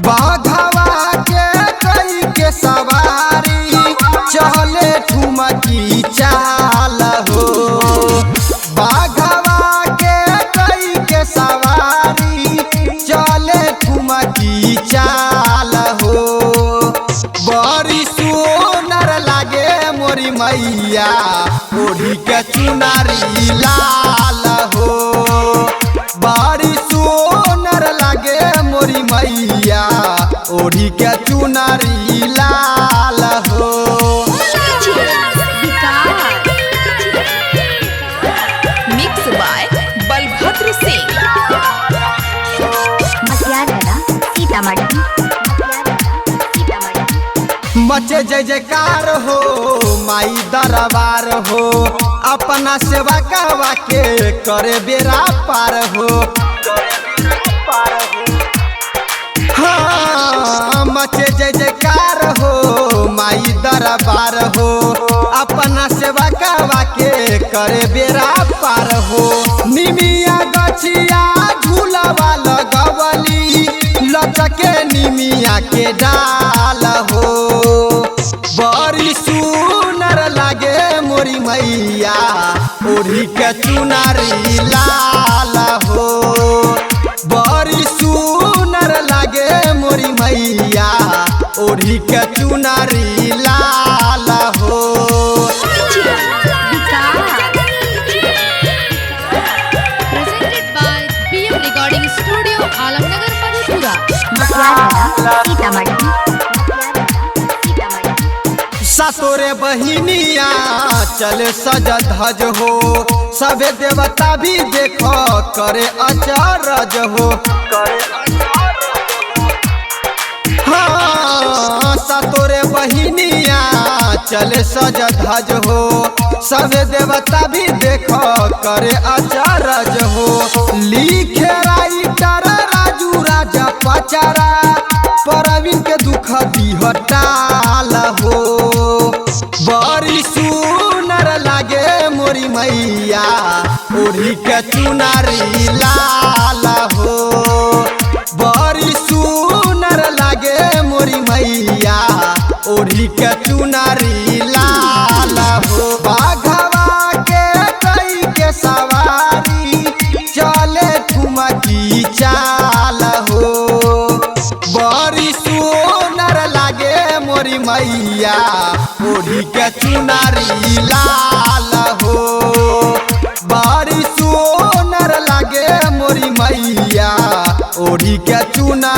बाघवा के कई के सवारी चले ठुमकी चाल हो। बाघवा के कई के सवारी चले ठुमकी चाल हो। बड़ी सुनर लागे मोरी मैया ओढ़ी के चुनरी लाल हो। बड़ी सुनर लागे मोरी मैया ओढ़ी के चुनरी लाल हो। Mix by Balbhadra Singh. मचे जय जयकार हो माई दरबार हो। अपना सेवा करवा के करे बेरा पार हो। हाँ मचे जय जयकार हो माई दरबार हो। अपना सेवा करवा के करे बेरा पार हो। निमिया गछिया झूलवा लगवली लचके निमिया के डाल हो। बड़ी सुनर लागे मोरी मैया ओढ़ी के चुनरी लाल हो। बड़ी सुनर लागे मोरी मैया ओढ़ी के चुनरी लाल हो। Presented by PM Recording Studio, Alamnagar, Madhepura. सतोरे बहिनिया चले सज धज हो। सबे देवता भी देखो करे अचरज हो। हाँ सतोरे बहिनिया चले सज धज हो। सबे देवता भी देखो करे अचरज हो। लिखे राइटर राजू राजा पचारा परवीन के दुख दिहटाल हो। बड़ी सुनर लागे मोरी मैया ओढ़ी के चुनरी लाल हो। बड़ी सुनर लागे मोरी मैया ओढ़ी के चुनरी लाल हो। बाघवा के कई के सवारी चले ठुमकी चाल हो। बड़ी सुनर लागे मोरी मैया ओढ़ी के चुनरी लाल हो। बड़ी सुनर लागे मोरी मैया ओढ़ी के चुनरी